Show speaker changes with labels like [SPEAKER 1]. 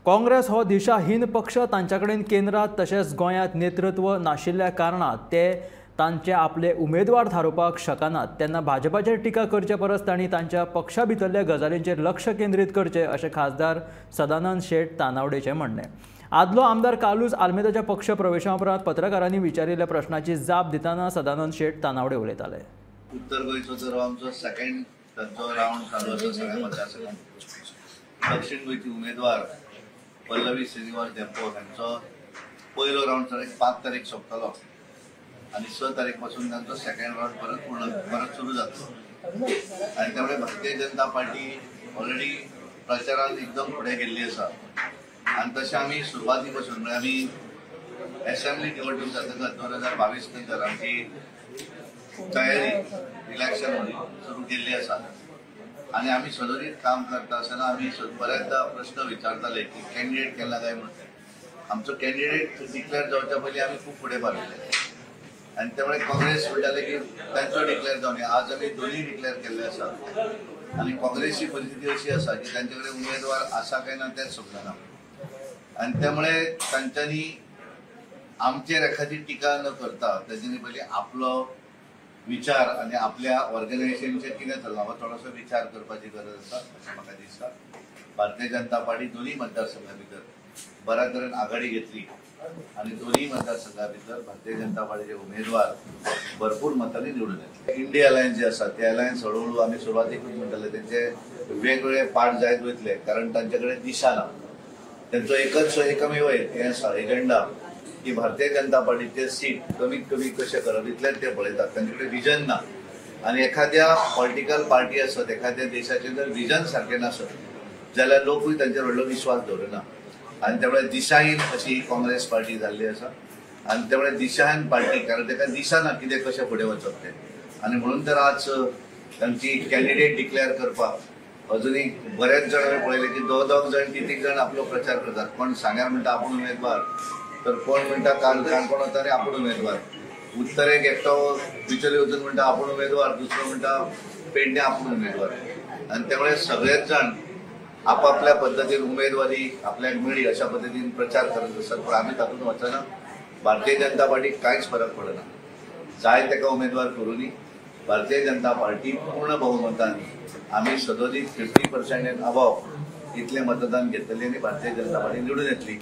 [SPEAKER 1] काँग्रेस हो दिशाहीन पक्ष तांच्या कडेन केंद्रात तशेंच गोंयांत नेतृत्व नाशिल्ल्या कारणान ते तांचे आपले उमेदवार थारोवपाक शकनात तेन्ना भाजपाचेर टिका करचे परस तांणी तांच्या पक्षा भितरल्या गजालींचेर लक्ष केंद्रीत करचे अशें खासदार सदानंद शेट तानावडेचें म्हणणें। आदलो आमदार कालूज आल्मेदाच्या पक्ष प्रवेशा उपरांत पत्रकारांनी विचारिल्ल्या प्रश्नाची जाप दितना सदानंद शेट तानावडे उलयताले।
[SPEAKER 2] उत्तर गोंयचो जर आमचो सेकंड राउंड चालू आसा सगळ्या मतदारसंघात दक्षिण गोंयची उमेदवार पल्लवी श्रीनिवास डेपो हांचो पयलो राउंड 5 तारीख सोंपतलो आणि 6 तारीख पासून तांचो सेकंड राउंड परत सुरू जातलो आणि त्यामुळे भारतीय जनता पार्टी ऑलरेडी प्रचारात एकदम पुढे गेल्ली आसा आणि तशें आमी सुरवाती पासून म्हणजे आमी असेंब्ली निवडणूक जातकच 2022 नंतर आमची तयारी इलेक्शन सुरू केल्ली आसा आणि आम्ही सदरीत काम करता आसतना आम्ही बऱ्याचदा प्रश्न विचारताले की कॅन्डिडेट केला काय म्हणून आमचो कॅन्डिडेट डिक्लेअर जावच्या पयलीं आम्ही खूप पुढे पावलेले आणि त्यामुळे काँग्रेस म्हणटाले की तांचो डिक्लेअर जावन आज आम्ही दोन्ही डिक्लेअर केल्ले आसा आणि काँग्रेसची परिस्थिती अशी आसा की तांचे कडेन उमेदवार आसा काय ना तेच समजना आणि त्यामुळे तांच्यांनी आमचेर एखादी टिका न करता तांच्यांनी पयलीं आपलो विचार आणि आपल्या ऑर्गनायझेशनचे कितें चल्लां हो थोडोसो विचार करपाची गरज आसा अशें म्हाका दिसता। भारतीय जनता पार्टी दोन्ही मतदारसंघां भितर बऱ्या तरेन आघाडी घेतली आणि दोन्ही मतदारसंघां भितर भारतीय जनता पार्टीचे उमेदवार भरपूर मतांनी निवडून येतले। इंडिया अलायन्स जे आसा ते अलायन्स हळूहळू आमी सुरवातीकूच म्हणटाले तेंचे वेगवेगळे पार्ट जायत वयतले कारण तांचे कडेन दिशा ना तेंचो एकमेव हें आसा एजेंडा की भारतीय जनता पार्टीचे सीट कमीत कमी कशें करप इतलेंच ते पळयतात तांचे कडेन विजन ना आणि एखाद्या पॉलिटिकल पार्टी आसत एखाद्या देशाचें जर विजन सारकें नासत जाल्यार लोकूय तांचेर व्हडलो विश्वास दवरना आणि त्यामुळे दिशाहीन अशी काँग्रेस पार्टी जाल्ली आसा आणि त्यामुळे दिशाहीन पार्टी कारण ताका दिसना कितें कशें फुडें वचप तें आणि म्हणून तर आज तांची कॅन्डिडेट डिक्लेअर करपाक अजुनूय बरेच जाण हांवें पळयले की दोग जाण 3 जाण आपलो प्रचार करतात कोण सांग्यार म्हणटा आपूण उमेदवार तर कोण म्हणटा काणकोण वतारे आपूण उमेदवार उत्तरेक एकटो बिचोली वचून म्हणटा आपूण उमेदवार दुसरो म्हणटा पेडणे आपूण उमेदवार आणि त्यामुळे सगळेच जाण आपापल्या पद्धतीन उमेदवारी आपल्याक मेळ्ळी अशा पद्धतीन प्रचार करत असतात पण आम्ही तातूंत वचना भारतीय जनता पार्टीक कांयच फरक पडना जाय तेका उमेदवार करूनी भारतीय जनता पार्टी पूर्ण बहुमतान आम्ही सदोदीत 50% अबाव इतले मतदान घेतले आणि भारतीय जनता पार्टी निवडून येतली।